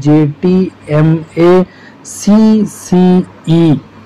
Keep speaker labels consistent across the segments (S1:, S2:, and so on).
S1: JTMA CCE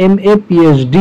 S1: MA PhD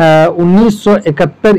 S1: 1971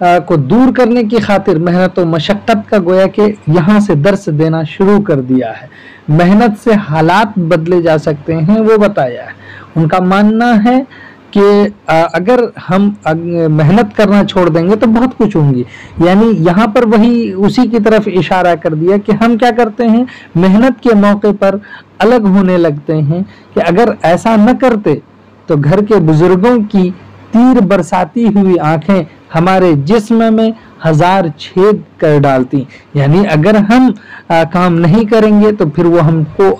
S1: کو دور کرنے کی خاطر محنت و مشقت کا گویا کہ یہاں سے درس دینا شروع کر دیا ہے. محنت سے حالات بدلے جا سکتے ہیں وہ بتایا ہے. ان کا ماننا ہے کہ اگر ہم محنت کرنا چھوڑ دیں گے تو بہت کچھ ہوں گی. یعنی یہاں پر وہی اسی کی طرف اشارہ کر دیا کہ ہم کیا کرتے ہیں, محنت کے موقع پر الگ ہونے لگتے ہیں کہ اگر ایسا نہ کرتے تو گھر کے بزرگوں کی تیر برساتی ہوئی آنکھیں ہمارے جسم میں 1000 چھید کر ڈالتی. یعنی اگر ہم کام نہیں کریں گے تو پھر وہ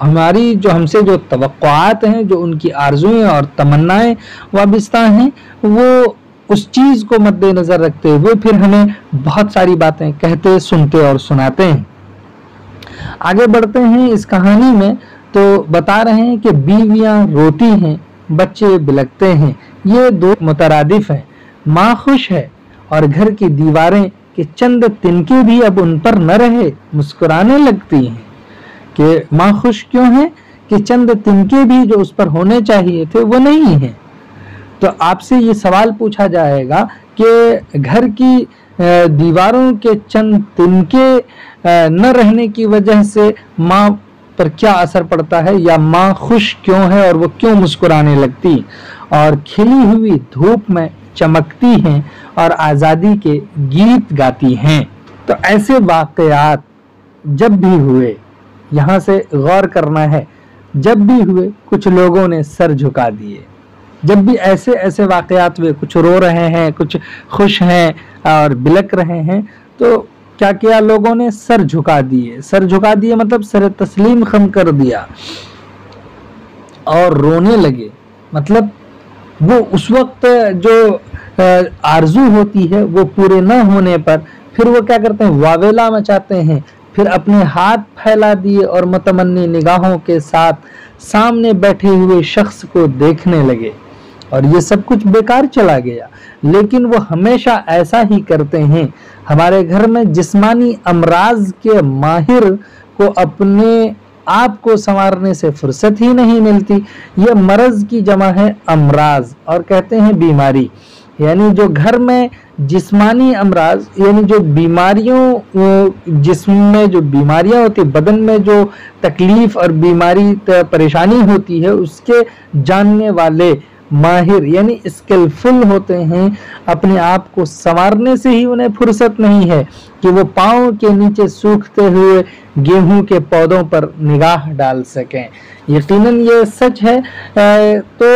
S1: ہماری ہم سے جو توقعات ہیں, جو ان کی آرزویں اور تمنائیں وابستہ ہیں, وہ اس چیز کو مد نظر رکھتے ہوئے پھر ہمیں بہت ساری باتیں کہتے, سنتے اور سناتے ہیں. آگے بڑھتے ہیں اس کہانی میں تو بتا رہے ہیں کہ بیویاں روتی ہیں, بچے بلکتے ہیں, یہ دو مترادف ہیں. ماں خوش ہے اور گھر کی دیواریں کہ چند تنکے بھی اب ان پر نہ رہے مسکرانے لگتی ہیں. کہ ماں خوش کیوں ہے کہ چند تنکے بھی جو اس پر ہونے چاہیے تھے وہ نہیں ہیں. تو آپ سے یہ سوال پوچھا جائے گا کہ گھر کی دیواروں کے چند تنکے نہ رہنے کی وجہ سے ماں پر کیا اثر پڑتا ہے, یا ماں خوش کیوں ہے اور وہ کیوں مسکرانے لگتی اور کھلی ہوئی دھوپ میں چمکتی ہیں اور آزادی کے گیت گاتی ہیں. تو ایسے واقعات جب بھی ہوئے, یہاں سے غور کرنا ہے, جب بھی ہوئے کچھ لوگوں نے سر جھکا دیے. جب بھی ایسے واقعات ہوئے, کچھ رو رہے ہیں, کچھ خوش ہیں اور بلک رہے ہیں, تو کیا کیا لوگوں نے سر جھکا دیے. سر جھکا دیے مطلب سر تسلیم خم کر دیا اور رونے لگے. مطلب وہ اس وقت جو آرزو ہوتی ہے وہ پورے نہ ہونے پر پھر وہ کیا کرتے ہیں, واویلا مچاتے ہیں, پھر اپنے ہاتھ پھیلا دیے اور متمنی نگاہوں کے ساتھ سامنے بیٹھے ہوئے شخص کو دیکھنے لگے. اور یہ سب کچھ بیکار چلا گیا. لیکن وہ ہمیشہ ایسا ہی کرتے ہیں. ہمارے گھر میں جسمانی امراض کے ماہر کو اپنے آپ کو سنوارنے سے فرصت ہی نہیں ملتی. یہ مرض کی جمع ہے امراض, اور کہتے ہیں بیماری. یعنی جو گھر میں جسمانی امراض, یعنی جو بیماریوں, جسم میں جو بیماریاں ہوتی, بدن میں جو تکلیف اور بیماری پریشانی ہوتی ہے, اس کے جاننے والے ماہر یعنی اسکلفل ہوتے ہیں. اپنے آپ کو سنوارنے سے ہی انہیں فرصت نہیں ہے کہ وہ پاؤں کے نیچے سوکھتے ہوئے گیہوں کے پودوں پر نگاہ ڈال سکیں. یقیناً یہ سچ ہے. تو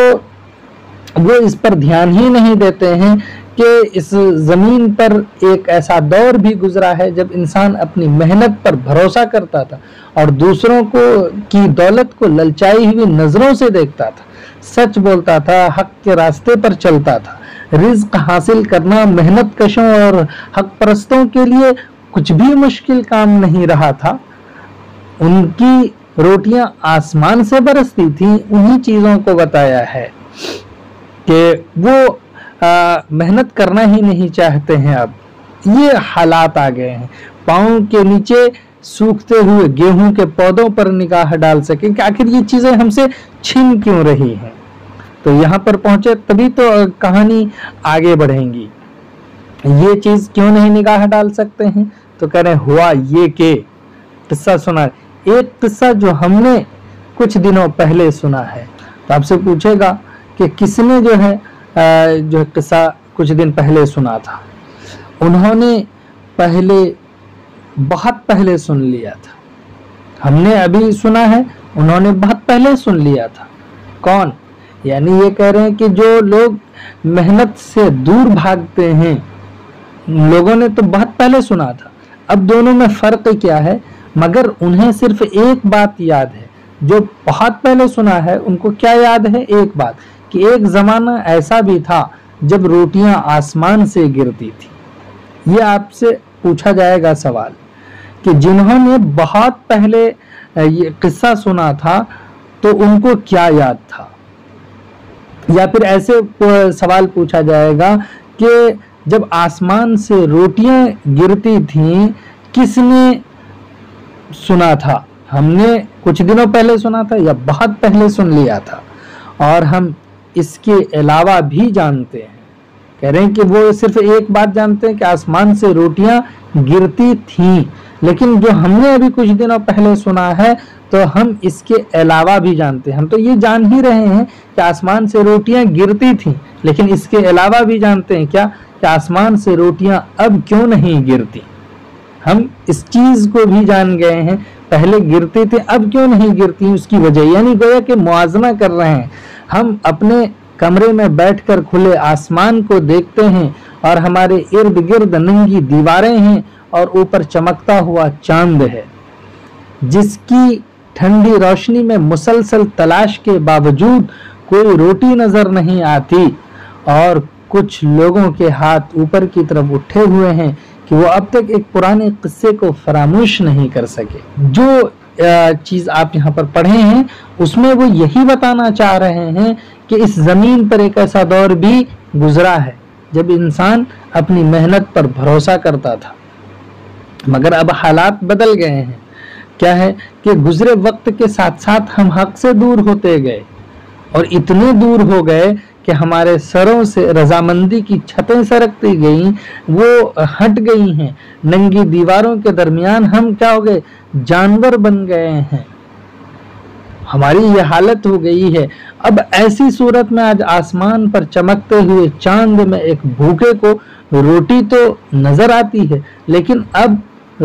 S1: وہ اس پر دھیان ہی نہیں دیتے ہیں کہ اس زمین پر ایک ایسا دور بھی گزرا ہے جب انسان اپنی محنت پر بھروسہ کرتا تھا اور دوسروں کی دولت کو للچائی ہوئی نظروں سے دیکھتا تھا, سچ بولتا تھا, حق کے راستے پر چلتا تھا. رزق حاصل کرنا محنت کشوں اور حق پرستوں کے لیے کچھ بھی مشکل کام نہیں رہا تھا. ان کی روٹیاں آسمان سے برستی تھیں. انہی چیزوں کو بتایا ہے کہ وہ محنت کرنا ہی نہیں چاہتے ہیں. اب یہ حالات آ گئے ہیں. پاؤں کے نیچے سوکھتے ہوئے گیہوں کے پودوں پر نگاہ ڈال سکیں کہ آخر یہ چیزیں ہم سے چھن کیوں رہی ہیں. تو یہاں پر پہنچے تبھی تو کہانی آگے بڑھیں گی. یہ چیز کیوں نہیں نگاہ ڈال سکتے ہیں, تو کہہ رہے ہوا یہ کہ قصہ سنا. ایک قصہ جو ہم نے کچھ دنوں پہلے سنا ہے. تو آپ سے پوچھے گا کہ کس نے جو قصہ کچھ دن پہلے سنا تھا. انہوں نے بہت پہلے سن لیا تھا. ہم نے ابھی سنا ہے, انہوں نے بہت پہلے سن لیا تھا. کون؟ یعنی یہ کہہ رہے ہیں کہ جو لوگ محنت سے دور بھاگتے ہیں, لوگوں نے تو بہت پہلے سنا تھا. اب دونوں میں فرق کیا ہے؟ مگر انہیں صرف ایک بات یاد ہے. جو بہت پہلے سنا ہے ان کو کیا یاد ہے؟ ایک بات, کہ ایک زمانہ ایسا بھی تھا جب روٹیاں آسمان سے گرتی تھی. یہ آپ سے پوچھا جائے گا سوال کہ جنہوں نے بہت پہلے یہ قصہ سنا تھا تو ان کو کیا یاد تھا. یا پھر ایسے سوال پوچھا جائے گا کہ جب آسمان سے روٹیاں گرتی تھیں کس نے سنا تھا؟ ہم نے کچھ دنوں پہلے سنا تھا یا بہت پہلے سن لیا تھا؟ اور ہم اس کے علاوہ بھی جانتے ہیں کہہ رہے ہیں کہ وہ صرف ایک بات جانتے ہیں کہ آسمان سے روٹیاں گرتی تھیں، لیکن جو ہم نے ابھی کچھ دنوں پہلے سنا ہے تو ہم اس کے علاوہ بھی جانتے ہیں. ہم تو یہ جان ہی رہے ہیں کہ آسمان سے روٹیاں گرتی تھیں، لیکن اس کے علاوہ بھی جانتے ہیں کیا کہ آسمان سے روٹیاں اب کیوں نہیں گرتی. ہم اس چیز کو بھی جان گئے ہیں، پہلے گرتی تھے اب کیوں نہیں گرتی، اس کی وجہ یعنی گویا کہ موازنہ کر رہے ہیں. ہم اپنے کمرے میں بیٹھ کر کھلے آسمان کو دیکھتے ہیں اور ہمارے ارد گرد ننگی دیواریں ہیں اور اوپر چمکتا ہوا چاند ہے، جس کی ٹھنڈی روشنی میں مسلسل تلاش کے باوجود کوئی روٹی نظر نہیں آتی، اور کچھ لوگوں کے ہاتھ اوپر کی طرف اٹھے ہوئے ہیں کہ وہ اب تک ایک پرانے قصے کو فراموش نہیں کر سکے. جو چیز آپ یہاں پر پڑھے ہیں اس میں وہ یہی بتانا چاہ رہے ہیں کہ اس زمین پر ایک ایسا دور بھی گزرا ہے جب انسان اپنی محنت پر بھروسہ کرتا تھا، مگر اب حالات بدل گئے ہیں. کیا ہے کہ گزرے وقت کے ساتھ ساتھ ہم حق سے دور ہوتے گئے، اور اتنے دور ہو گئے کہ ہمارے سروں سے رضامندی کی چھتیں سرکتی گئیں، وہ ہٹ گئی ہیں. ننگی دیواروں کے درمیان ہم کیا ہو گئے، جانور بن گئے ہیں. ہماری یہ حالت ہو گئی ہے. اب ایسی صورت میں آج آسمان پر چمکتے ہوئے چاند میں ایک بھوکے کو روٹی تو نظر آتی ہے، لیکن اب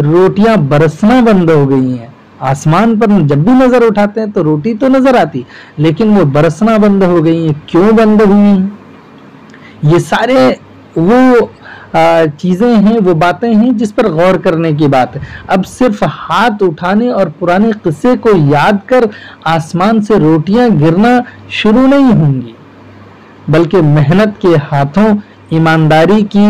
S1: روٹیاں برسنا بند ہو گئی ہیں. آسمان پر جب بھی نظر اٹھاتے ہیں تو روٹی تو نظر آتی، لیکن وہ برسنا بند ہو گئی ہیں. کیوں بند ہوئی ہیں؟ یہ سارے وہ چیزیں ہیں، وہ باتیں ہیں جس پر غور کرنے کی بات ہے. اب صرف ہاتھ اٹھانے اور پرانے قصے کو یاد کر آسمان سے روٹیاں گرنا شروع نہیں ہوں گی، بلکہ محنت کے ہاتھوں ایمانداری کی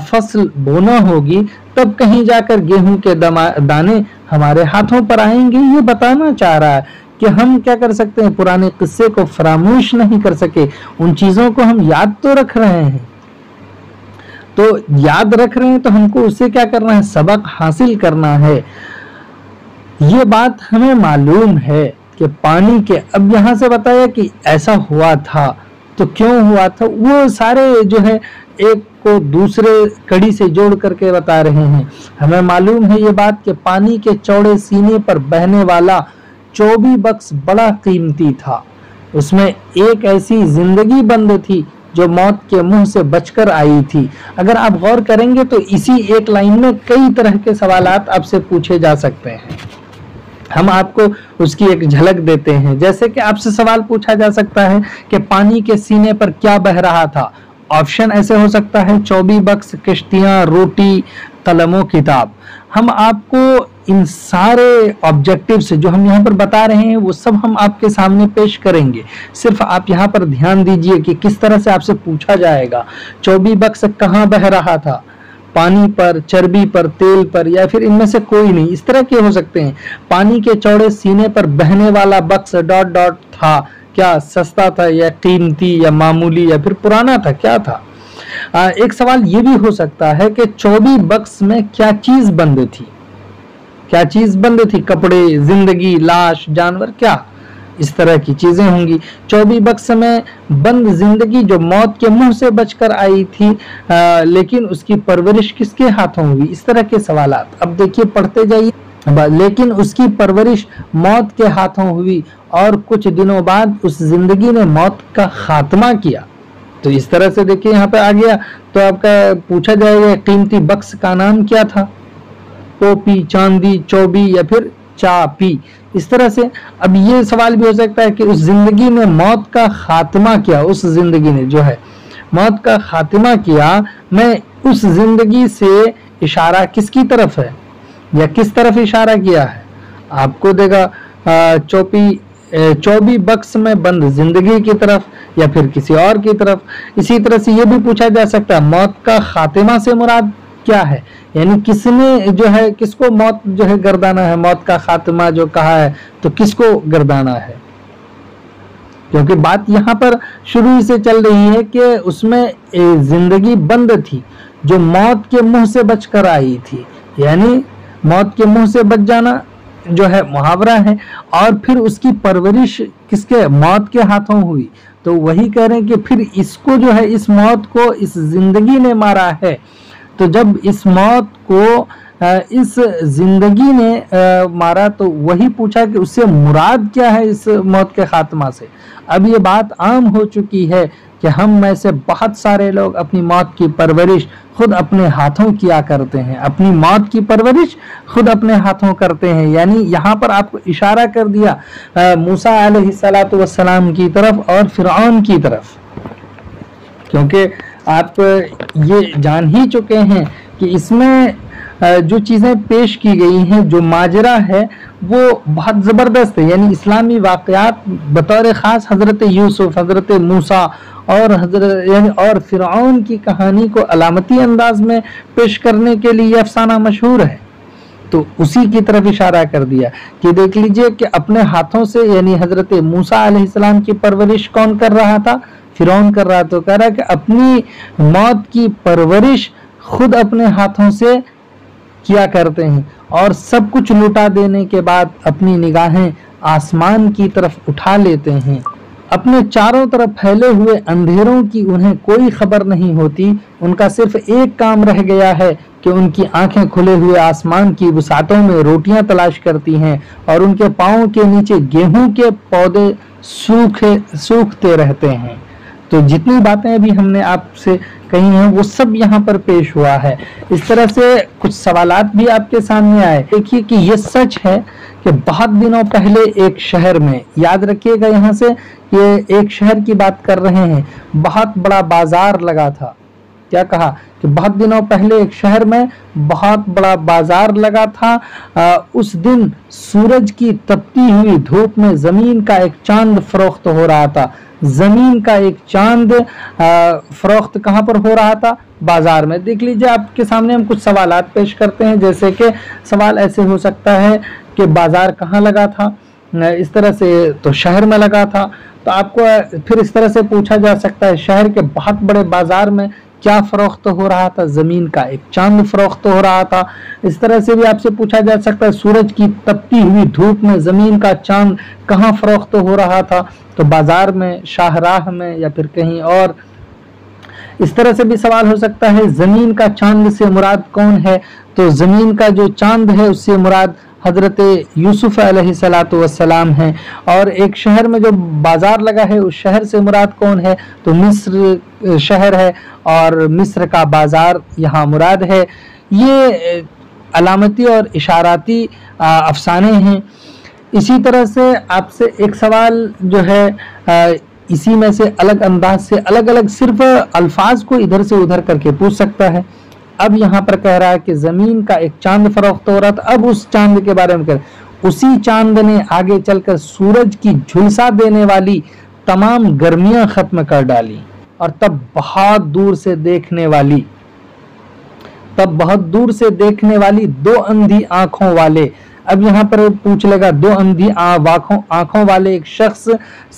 S1: فصل بونا ہوگی، تب کہیں جا کر گیہوں کے دانے ہمارے ہاتھوں پر آئیں گے. یہ بتانا چاہ رہا ہے کہ ہم کیا کر سکتے ہیں، پرانے قصے کو فراموش نہیں کر سکے. ان چیزوں کو ہم یاد تو رکھ رہے ہیں، تو یاد رکھ رہے ہیں تو ہم کو اس سے کیا کرنا ہے، سبق حاصل کرنا ہے. یہ بات ہمیں معلوم ہے کہ پانی کے، اب یہاں سے بتایا کہ ایسا ہوا تھا تو کیوں ہوا تھا، وہ سارے جو ہے ایک کو دوسرے کڑی سے جوڑ کر کے بتا رہے ہیں. ہمیں معلوم ہے یہ بات کہ پانی کے چوڑے سینے پر بہنے والا چوبی بکس بڑا قیمتی تھا. اس میں ایک ایسی زندگی بند تھی جو موت کے منہ سے بچ کر آئی تھی. اگر آپ غور کریں گے تو اسی ایک لائن میں کئی طرح کے سوالات آپ سے پوچھے جا سکتے ہیں. ہم آپ کو اس کی ایک جھلک دیتے ہیں. جیسے کہ آپ سے سوال پوچھا جا سکتا ہے کہ پانی کے سینے پر کیا بہ رہا تھا. آپشن ایسے ہو سکتا ہے 24 بکس، کشتیاں، روٹی، قلم و کتاب. ہم آپ کو ان سارے آبجیکٹیو سے جو ہم یہاں پر بتا رہے ہیں وہ سب ہم آپ کے سامنے پیش کریں گے. صرف آپ یہاں پر دھیان دیجئے کہ کس طرح سے آپ سے پوچھا جائے گا. 24 بکس کہاں بہ رہا تھا، پانی پر، چربی پر، تیل پر، یا پھر ان میں سے کوئی نہیں، اس طرح کے ہو سکتے ہیں. پانی کے چوڑے سینے پر بہنے والا بکس ... تھا، کیا سستا تھا یا قیمتی یا معمولی یا پھر پرانا تھا، کیا تھا. ایک سوال یہ بھی ہو سکتا ہے کہ 24 بکس میں کیا چیز بند تھی، کیا چیز بند تھی، کپڑے، زندگی، لاش، جانور، کیا اس طرح کی چیزیں ہوں گی. 24 بکس میں بند زندگی جو موت کے منہ سے بچ کر آئی تھی، لیکن اس کی پرورش کس کے ہاتھوں ہوئی. اس طرح کے سوالات. اب دیکھیے پڑھتے جائیے. لیکن اس کی پرورش موت کے ہاتھوں ہوئی اور کچھ دنوں بعد اس زندگی نے موت کا خاتمہ کیا. تو اس طرح سے دیکھیے یہاں پہ آ گیا. تو آپ کا پوچھا جائے گا قیمتی بکس کا نام کیا تھا، پوپی، چاندی، چوبی یا پھر چاپی. اس طرح سے اب یہ سوال بھی ہو سکتا ہے کہ اس زندگی نے موت کا خاتمہ کیا. اس زندگی نے جو ہے موت کا خاتمہ کیا، میں اس زندگی سے اشارہ کس کی طرف ہے یا کس طرف اشارہ کیا ہے. آپ کو دے گا 24 بکس میں بند زندگی کی طرف یا پھر کسی اور کی طرف. اسی طرح سے یہ بھی پوچھا جا سکتا ہے موت کا خاتمہ سے مراد کیا ہے، یعنی کس نے جو ہے کس کو موت جو ہے گردانا ہے. موت کا خاتمہ جو کہا ہے تو کس کو گردانا ہے، کیونکہ بات یہاں پر شروع سے چل رہی ہے کہ اس میں زندگی بند تھی جو موت کے منہ سے بچ کر آئی تھی. یعنی موت کے منہ سے بچ جانا جو ہے محاورہ ہے، اور پھر اس کی پرورش کس کے، موت کے ہاتھوں ہوئی. تو وہی کہہ رہے ہیں کہ پھر اس کو جو ہے اس موت کو اس زندگی نے مارا ہے. تو جب اس موت کو اس زندگی نے مارا تو وہی پوچھا کہ اس سے مراد کیا ہے اس موت کے خاتمہ سے. اب یہ بات عام ہو چکی ہے کہ ہم میں سے بہت سارے لوگ اپنی موت کی پرورش خود اپنے ہاتھوں کیا کرتے ہیں. اپنی موت کی پرورش خود اپنے ہاتھوں کرتے ہیں. یعنی یہاں پر آپ کو اشارہ کر دیا موسیٰ علیہ السلام کی طرف اور فرعون کی طرف، کیونکہ آپ یہ جان ہی چکے ہیں کہ اس میں جو چیزیں پیش کی گئی ہیں، جو ماجرا ہے وہ بہت زبردست ہے. یعنی اسلامی واقعات بطور خاص حضرت یوسف، حضرت موسیٰ اور فرعون کی کہانی کو علامتی انداز میں پیش کرنے کے لیے یہ افسانہ مشہور ہے. تو اسی کی طرف اشارہ کر دیا کہ دیکھ لیجئے کہ اپنے ہاتھوں سے، یعنی حضرت موسیٰ علیہ السلام کی پرورش کون کر رہا تھا؟ فرعون کر رہا. تو کہہ رہا کہ اپنی موت کی پرورش خود اپنے ہاتھوں سے کیا کرتے ہیں، اور سب کچھ لٹا دینے کے بعد اپنی نگاہیں آسمان کی طرف اٹھا لیتے ہیں. اپنے چاروں طرف پھیلے ہوئے اندھیروں کی انہیں کوئی خبر نہیں ہوتی. ان کا صرف ایک کام رہ گیا ہے کہ ان کی آنکھیں کھلے ہوئے آسمان کی وسعتوں میں روٹیاں تلاش کرتی ہیں، اور ان کے پاؤں کے نیچے گیہوں کے پودے سوکھتے رہتے ہیں. تو جتنی باتیں ابھی ہم نے آپ سے کہی ہیں وہ سب یہاں پر پیش ہوا ہے. اس طرح سے کچھ سوالات بھی آپ کے سامنے آئے. دیکھیے کہ یہ سچ ہے کہ بہت دنوں پہلے ایک شہر میں، یاد رکھیے گا یہاں سے یہ ایک شہر کی بات کر رہے ہیں، بہت بڑا بازار لگا تھا. کیا کہا کہ بہت دنوں پہلے ایک شہر میں بہت بڑا بازار لگا تھا. اس دن سورج کی تپتی ہوئی دھوپ میں زمین کا ایک چاند فروخت ہو رہا تھا. زمین کا ایک چاند فروخت کہاں پر ہو رہا تھا؟ بازار میں. دیکھ لیجئے آپ کے سامنے ہم کچھ سوالات پیش کرتے ہیں، جیسے کہ سوال ایسے ہو سکتا ہے کہ بازار کہاں لگا تھا؟ اس طرح سے تو شہر میں لگا تھا. تو آپ کو پھر اس طرح سے پوچھا جا سکتا ہے شہر کے بہت بڑے بازار میں کیا فروخت ہو رہا تھا؟ زمین کا ایک چاند فروخت ہو رہا تھا. اس طرح سے بھی آپ سے پوچھا جا سکتا ہے سورج کی تپتی ہوئی دھوپ میں زمین کا چاند کہاں فروخت ہو رہا تھا؟ تو بازار میں، شاہراہ میں، یا پھر کہیں اور. اس طرح سے بھی سوال ہو سکتا ہے زمین کا چاند سے مراد کون ہے؟ تو زمین کا جو چاند ہے اس سے مراد حضرت یوسف علیہ السلام ہیں. اور ایک شہر میں جو بازار لگا ہے اس شہر سے مراد کون ہے؟ تو مصر شہر ہے، اور مصر کا بازار یہاں مراد ہے. یہ علامتی اور اشاراتی افسانے ہیں. اسی طرح سے آپ سے ایک سوال جو ہے اسی میں سے الگ انداز سے الگ الگ صرف الفاظ کو ادھر سے ادھر کر کے پوچھ سکتا ہے. اب یہاں پر کہہ رہا ہے کہ زمین کا ایک چاند فروخت ہو رہا تھا. اب اس چاند کے بارے میں اسی چاند نے آگے چل کر سورج کی جھلسا دینے والی تمام گرمیاں ختم کر ڈالی، اور تب بہت دور سے دیکھنے والی دو اندھی آنکھوں والے. اب یہاں پر پوچھ لے گا دو اندھی آنکھوں والے ایک شخص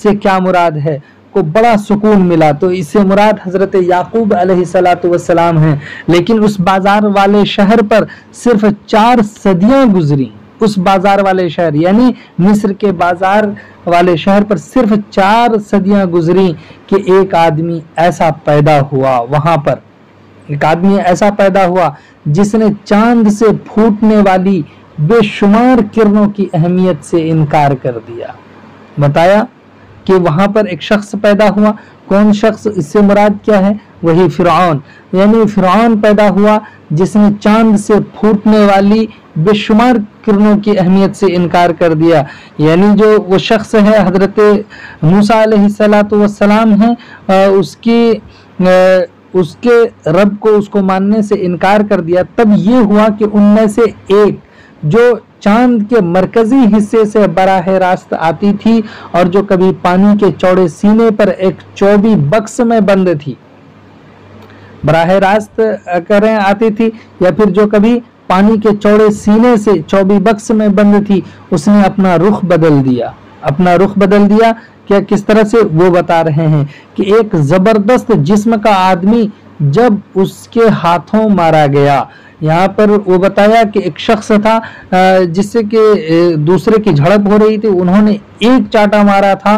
S1: سے کیا مراد ہے؟ کو بڑا سکون ملا. تو اس سے مراد حضرت یعقوب علیہ السلام ہیں. لیکن اس بازار والے شہر پر صرف 4 صدیاں گزری. اس بازار والے شہر یعنی مصر کے بازار والے شہر پر صرف 4 صدیاں گزری کہ ایک آدمی ایسا پیدا ہوا. وہاں پر ایک آدمی ایسا پیدا ہوا جس نے چاند سے پھوٹنے والی بے شمار کرنوں کی اہمیت سے انکار کر دیا. بتایا کہ وہاں پر ایک شخص پیدا ہوا. کون شخص؟ اس سے مراد کیا ہے؟ وہی فرعون. یعنی فرعون پیدا ہوا جس نے چاند سے پھوٹنے والی بے شمار کرنوں کی اہمیت سے انکار کر دیا. یعنی جو وہ شخص ہے حضرت موسیٰ علیہ السلام ہیں، اس کے رب کو اس کو ماننے سے انکار کر دیا. تب یہ ہوا کہ ان میں سے ایک جو چاند کے مرکزی حصے سے براہ راست آتی تھی اور جو کبھی پانی کے چوڑے سینے پر ایک چوبی بکس میں بند تھی، براہ راست آتی تھی یا پھر جو کبھی پانی کے چوڑے سینے سے چوبی بکس میں بند تھی، اس نے اپنا رخ بدل دیا. کیا کس طرح سے؟ وہ بتا رہے ہیں کہ ایک زبردست جسم کا آدمی جب اس کے ہاتھوں مارا گیا. یہاں پر وہ بتایا کہ ایک شخص تھا جس سے کہ دوسرے کی جھڑپ ہو رہی تھی، انہوں نے ایک چاٹا مارا تھا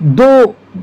S1: 2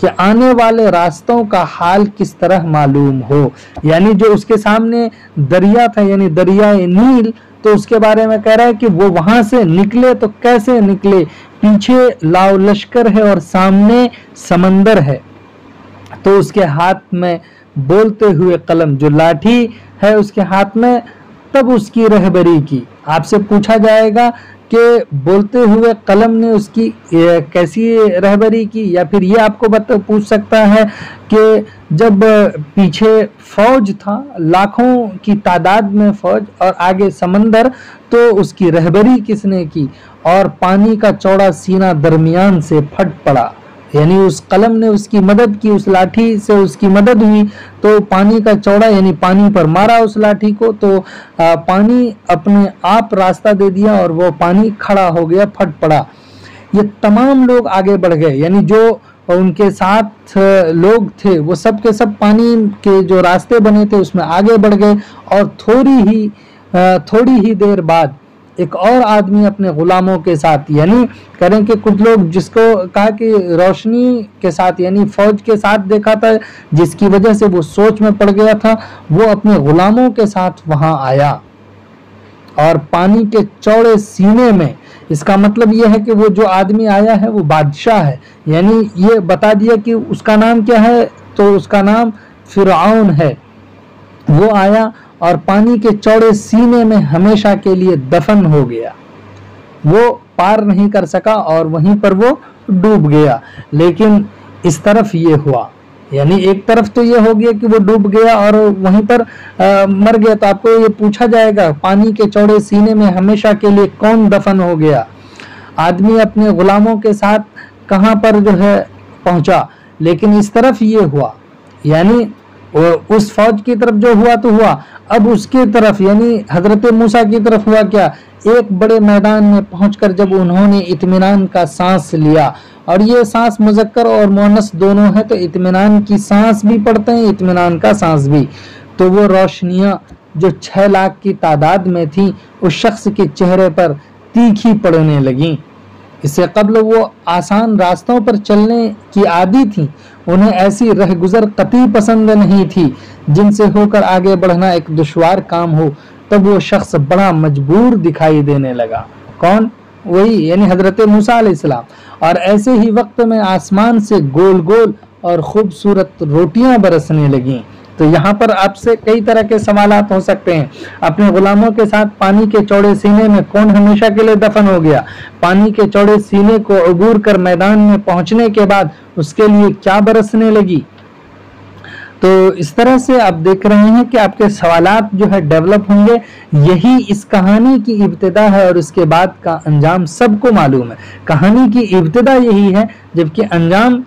S1: کہ آنے والے راستوں کا حال کس طرح معلوم ہو. یعنی جو اس کے سامنے دریا تھا یعنی دریائے نیل، تو اس کے بارے میں کہہ رہا ہے کہ وہ وہاں سے نکلے تو کیسے نکلے، پیچھے لاؤ لشکر ہے اور سامنے سمندر ہے، تو اس کے ہاتھ میں بولتے ہوئے قلم، جو لاٹھی ہے اس کے ہاتھ میں، تب اس کی رہبری کی. آپ سے پوچھا جائے گا کہ بولتے ہوئے قلم نے اس کی کیسی رہبری کی، یا پھر یہ آپ کو پوچھ سکتا ہے کہ جب پیچھے فوج تھا، لاکھوں کی تعداد میں فوج اور آگے سمندر، تو اس کی رہبری کس نے کی، اور پانی کا چوڑا سینہ درمیان سے پھٹ پڑا. یعنی اس قلم نے اس کی مدد کی، اس لاٹھی سے اس کی مدد ہوئی، تو پانی کا چوڑا یعنی پانی پر مارا اس لاٹھی کو، تو پانی اپنے آپ راستہ دے دیا اور وہ پانی کھڑا ہو گیا، پھٹ پڑا. یہ تمام لوگ آگے بڑھ گئے، یعنی جو ان کے ساتھ لوگ تھے وہ سب کے سب پانی کے جو راستے بنے تھے اس میں آگے بڑھ گئے. اور تھوڑی ہی دیر بعد ایک اور آدمی اپنے غلاموں کے ساتھ، یعنی کریں کہ کچھ لوگ جس کو کہا کہ روشنی کے ساتھ یعنی فوج کے ساتھ دیکھا تھا، جس کی وجہ سے وہ سوچ میں پڑ گیا تھا، وہ اپنے غلاموں کے ساتھ وہاں آیا اور پانی کے چوڑے سینے میں. اس کا مطلب یہ ہے کہ وہ جو آدمی آیا ہے وہ بادشاہ ہے، یعنی یہ بتا دیا کہ اس کا نام کیا ہے، تو اس کا نام فرعون ہے. وہ آیا اور پانی کے چوڑے سینے میں ہمیشہ کے لیے دفن ہو گیا، وہ پار نہیں کر سکا اور وہیں پر وہ ڈوب گیا. لیکن اس طرف یہ ہوا، یعنی ایک طرف تو یہ ہو گیا کہ وہ ڈوب گیا اور وہیں پر مر گیا، تو آپ کو یہ پوچھا جائے گا پانی کے چوڑے سینے میں ہمیشہ کے لیے کون دفن ہو گیا. آدمی اپنے غلاموں کے ساتھ کہاں پر جو ہے پہنچا. لیکن اس طرف یہ ہوا، یعنی اس فوج کی طرف جو ہوا تو ہوا، اب اس کی طرف یعنی حضرت موسیٰ کی طرف ہوا کیا، ایک بڑے میدان میں پہنچ کر جب انہوں نے اطمینان کا سانس لیا، اور یہ سانس مذکر اور مؤنث دونوں ہے، تو اطمینان کی سانس بھی پڑھتے ہیں، اطمینان کا سانس بھی، تو وہ روشنیاں جو 6 لاکھ کی تعداد میں تھیں اس شخص کے چہرے پر تیکھی پڑنے لگیں. اس سے قبل وہ آسان راستوں پر چلنے کی عادی تھیں، انہیں ایسی رہ گزر قطعی پسند نہیں تھی جن سے ہو کر آگے بڑھنا ایک دشوار کام ہو. تب وہ شخص بڑا مجبور دکھائی دینے لگا. کون؟ وہی یعنی حضرت موسیٰ علیہ السلام. اور ایسے ہی وقت میں آسمان سے گول گول اور خوبصورت روٹیاں برسنے لگیں. تو یہاں پر آپ سے کئی طرح کے سوالات ہو سکتے ہیں. اپنے غلاموں کے ساتھ پانی کے چوڑے سینے میں کون ہمیشہ کے لیے دفن ہو گیا؟ پانی کے چوڑے سینے کو عبور کر میدان میں پہنچنے کے بعد اس کے لیے کیا برسنے لگی؟ تو اس طرح سے آپ دیکھ رہے ہیں کہ آپ کے سوالات جو ہے ڈیولپ ہوں گے. یہی اس کہانی کی ابتدا ہے اور اس کے بعد کا انجام سب کو معلوم ہے. کہانی کی ابتدا یہی ہے جبکہ انجام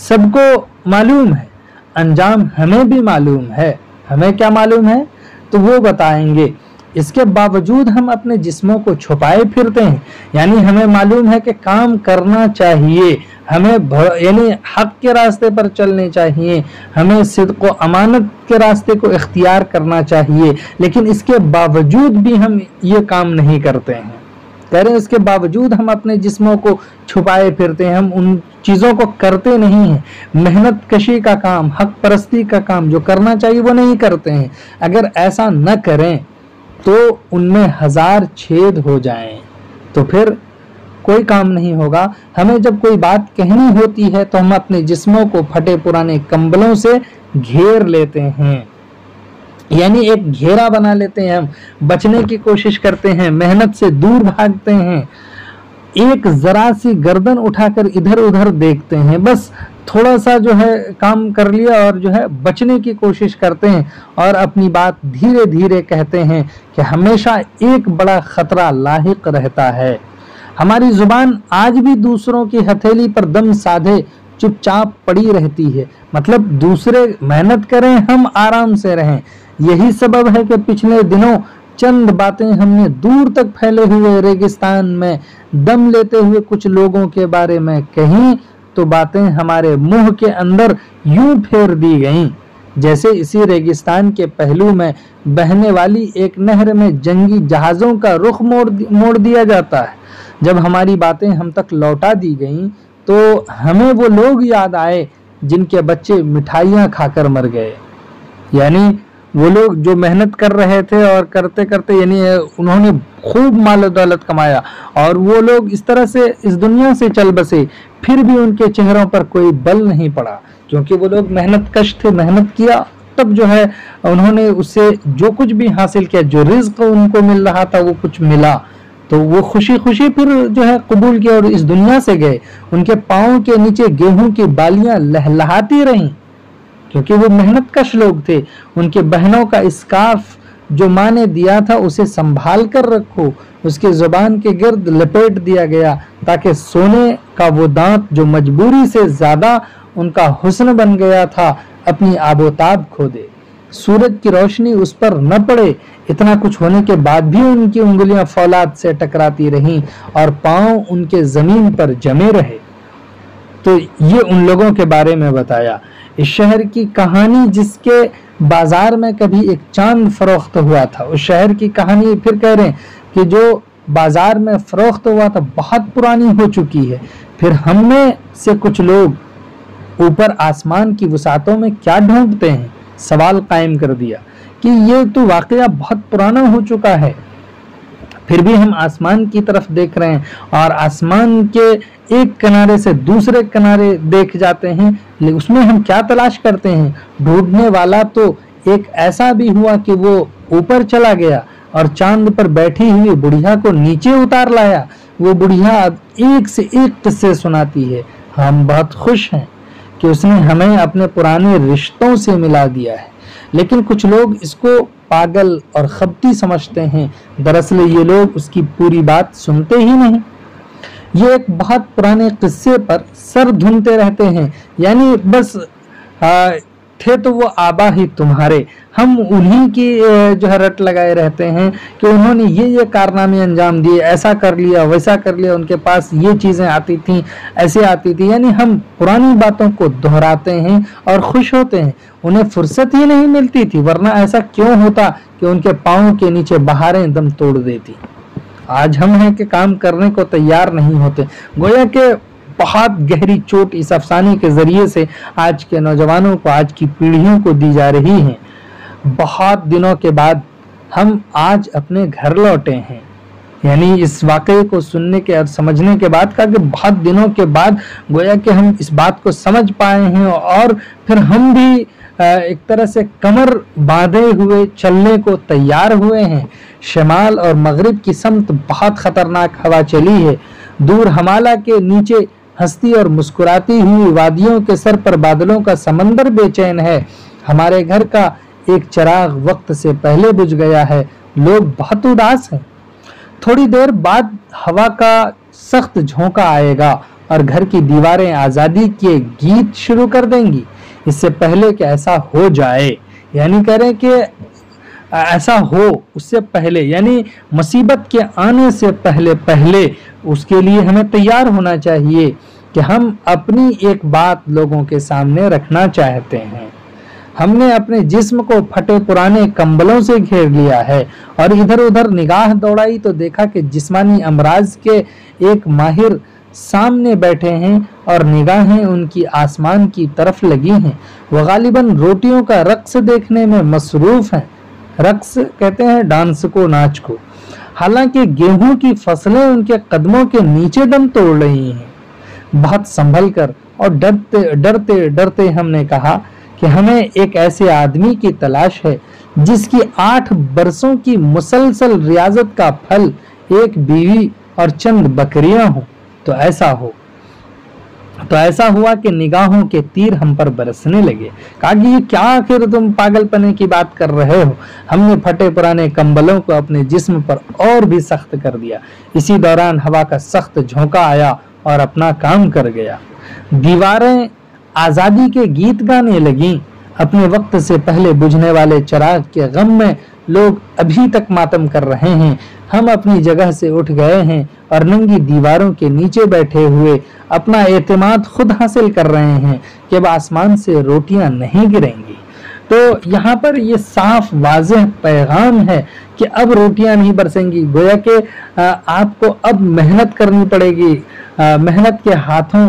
S1: سب کو معلوم ہے. انجام ہمیں بھی معلوم ہے. ہمیں کیا معلوم ہے تو وہ بتائیں گے. اس کے باوجود ہم اپنے جسموں کو چھپائے پھرتے ہیں. یعنی ہمیں معلوم ہے کہ کام کرنا چاہیے، ہمیں یعنی حق کے راستے پر چلنے چاہیے، ہمیں صدق و امانت کے راستے کو اختیار کرنا چاہیے، لیکن اس کے باوجود بھی ہم یہ کام نہیں کرتے ہیں. کہہ رہے ہیں اس کے باوجود ہم اپنے جسموں کو چھپائے پھرتے ہیں، ہم ان چیزوں کو کرتے نہیں ہیں. محنت کشی کا کام، حق پرستی کا کام جو کرنا چاہیے وہ نہیں کرتے ہیں. اگر ایسا نہ کریں تو ان میں 1000 چھید ہو جائیں تو پھر کوئی کام نہیں ہوگا. ہمیں جب کوئی بات کہنی ہوتی ہے تو ہم اپنے جسموں کو پھٹے پرانے کمبلوں سے گھیر لیتے ہیں، یعنی ایک گھیرا بنا لیتے ہیں. ہم بچنے کی کوشش کرتے ہیں، محنت سے دور بھاگتے ہیں، ایک ذرا سی گردن اٹھا کر ادھر ادھر دیکھتے ہیں، بس تھوڑا سا جو ہے کام کر لیا اور جو ہے بچنے کی کوشش کرتے ہیں اور اپنی بات دھیرے دھیرے کہتے ہیں کہ ہمیشہ ایک بڑا خطرہ لاحق رہتا ہے. ہماری زبان آج بھی دوسروں کی ہتھیلی پر دم سادھے چپ چاپ پڑی رہتی ہے. مطلب دوسرے محنت کریں، ہم آرام سے رہیں. یہی سبب ہے کہ پچھلے دنوں چند باتیں ہم نے دور تک پھیلے ہوئے ریگستان میں دم لیتے ہوئے کچھ لوگوں کے بارے میں کہیں تو باتیں ہمارے منہ کے اندر یوں پھیر دی گئیں جیسے اسی ریگستان کے پہلو میں بہنے والی ایک نہر میں جنگی جہازوں کا رخ موڑ دیا جاتا ہے. جب ہماری باتیں ہم تک لوٹا دی گئیں تو ہمیں وہ لوگ یاد آئے جن کے بچے مٹھائیاں کھا کر مر گئے. یعنی وہ لوگ جو محنت کر رہے تھے اور کرتے کرتے یعنی انہوں نے خوب مال و دولت کمایا اور وہ لوگ اس طرح سے اس دنیا سے چل بسے، پھر بھی ان کے چہروں پر کوئی بل نہیں پڑا، کیونکہ وہ لوگ محنت کش تھے، محنت کیا تب جو ہے انہوں نے اس سے جو کچھ بھی حاصل کیا، جو رزق ان کو مل رہا تھا وہ کچھ ملا تو وہ خوشی خوشی پھر جو ہے قبول کیا اور اس دنیا سے گئے. ان کے پاؤں کے نیچے گیہوں کی بالیاں لہلہاتی رہیں کیونکہ وہ محنت کش لوگ تھے. ان کے بہنوں کا اسکارف جو ماں نے دیا تھا اسے سنبھال کر رکھو، اس کے زبان کے گرد لپیٹ دیا گیا تاکہ سونے کا وہ دانت جو مجبوری سے زیادہ ان کا حسن بن گیا تھا اپنی آب و تاب کھو دے. سورج کی روشنی اس پر نہ پڑے. اتنا کچھ ہونے کے بعد بھی ان کی انگلیاں فولاد سے ٹکراتی رہیں اور پاؤں ان کے زمین پر جمے رہے. تو یہ ان لوگوں کے بارے میں بتایا. اس شہر کی کہانی جس کے بازار میں کبھی ایک چاند فروخت ہوا تھا، اس شہر کی کہانی پھر کہہ رہے ہیں کہ جو بازار میں فروخت ہوا تھا بہت پرانی ہو چکی ہے. پھر ہم میں سے کچھ لوگ اوپر آسمان کی وسعتوں میں کیا ڈھونڈتے ہیں؟ سوال قائم کر دیا کہ یہ تو واقعہ بہت پرانا ہو چکا ہے، پھر بھی ہم آسمان کی طرف دیکھ رہے ہیں اور آسمان کے ایک کنارے سے دوسرے کنارے دیکھ جاتے ہیں، اس میں ہم کیا تلاش کرتے ہیں؟ ڈھونڈنے والا تو ایک ایسا بھی ہوا کہ وہ اوپر چلا گیا اور چاند پر بیٹھی ہوئی بڑھیا کو نیچے اتار لایا. وہ بڑھیا اب ایک سے ایک قصے سناتی ہے. ہم بہت خوش ہیں کہ اس نے ہمیں اپنے پرانے رشتوں سے ملا دیا ہے، لیکن کچھ لوگ اس کو پاگل اور خبتی سمجھتے ہیں. دراصل یہ لوگ اس کی پوری بات سنتے ہی نہیں. یہ ایک بہت پرانے قصے پر سر دھنتے رہتے ہیں، یعنی بس تھے تو وہ آبا ہی تمہارے، ہم انہی کی جو ہے رٹ لگائے رہتے ہیں کہ انہوں نے یہ کارنامے انجام دیے، ایسا کر لیا ویسا کر لیا، ان کے پاس یہ چیزیں آتی تھیں ایسے آتی تھی. یعنی ہم پرانی باتوں کو دہراتے ہیں اور خوش ہوتے ہیں. انہیں فرصت ہی نہیں ملتی تھی، ورنہ ایسا کیوں ہوتا کہ ان کے پاؤں کے نیچے بہاریں دم توڑ دیتی. آج ہم ہیں کہ کام کرنے کو تیار نہیں ہوتے. گویا کہ بہت گہری چوٹ اس افسانے کے ذریعے سے آج کے نوجوانوں کو، آج کی پیڑھیوں کو دی جا رہی ہیں. بہت دنوں کے بعد ہم آج اپنے گھر لوٹے ہیں. یعنی اس واقعے کو سننے کے اور سمجھنے کے بعد کہا کہ بہت دنوں کے بعد گویا کہ ہم اس بات کو سمجھ پائے ہیں اور پھر ہم بھی ایک طرح سے کمر باندھے ہوئے چلنے کو تیار ہوئے ہیں. شمال اور مغرب کی سمت بہت خطرناک ہوا چلی ہے. دور ہمالہ کے نیچے ہنستی اور مسکراتی ہوئی وادیوں کے سر پر بادلوں کا سمندر بے چین ہے. ہمارے گھر کا ایک چراغ وقت سے پہلے بجھ گیا ہے. لوگ بہت اداس ہیں. تھوڑی دیر بعد ہوا کا سخت جھونکا آئے گا اور گھر کی دیواریں آزادی کے گیت شروع کر دیں گی. اس سے پہلے کہ ایسا ہو جائے، یعنی کہہ رہے کہ ایسا ہو اس سے پہلے، یعنی مصیبت کے آنے سے پہلے اس کے لیے ہمیں تیار ہونا چاہیے کہ ہم اپنی ایک بات لوگوں کے سامنے رکھنا چاہتے ہیں. ہم نے اپنے جسم کو پھٹے پرانے کمبلوں سے گھیر لیا ہے اور ادھر ادھر نگاہ دوڑائی تو دیکھا کہ جسمانی امراض کے ایک ماہر سامنے بیٹھے ہیں اور نگاہیں ان کی آسمان کی طرف لگی ہیں. وہ غالباً روٹیوں کا رقص دیکھنے میں مصروف ہیں. رقص کہتے ہیں ڈانس کو، ناچ کو. حالانکہ گیہوں کی فصلیں ان کے قدموں کے نیچے دم توڑ رہی ہیں. بہت سنبھل کر اور ڈرتے ڈرتے ہم نے کہا کہ ہمیں ایک ایسے آدمی کی تلاش ہے جس کی 8 برسوں کی مسلسل ریاضت کا پھل ایک بیوی اور چند بکریاں ہوں. تو ایسا ہوا کہ نگاہوں کے تیر ہم پر برسنے لگے. کہا کہ یہ کیا آخر تم پاگل پنے کی بات کر رہے ہو؟ ہم نے پھٹے پرانے کمبلوں کو اپنے جسم پر اور بھی سخت کر دیا. اسی دوران ہوا کا سخت جھونکا آیا اور اپنا کام کر گیا. دیواریں آزادی کے گیت گانے لگیں. اپنے وقت سے پہلے بجھنے والے چراغ کے غم میں لوگ ابھی تک ماتم کر رہے ہیں. ہم اپنی جگہ سے اٹھ گئے ہیں اور ننگی دیواروں کے نیچے بیٹھے ہوئے اپنا اعتماد خود حاصل کر رہے ہیں کہ اب آسمان سے روٹیاں نہیں گریں گی. تو یہاں پر یہ صاف واضح پیغام ہے کہ اب روٹیاں نہیں برسیں گی. گویا کہ آپ کو اب محنت کرنی پڑے گی. محنت کے ہاتھوں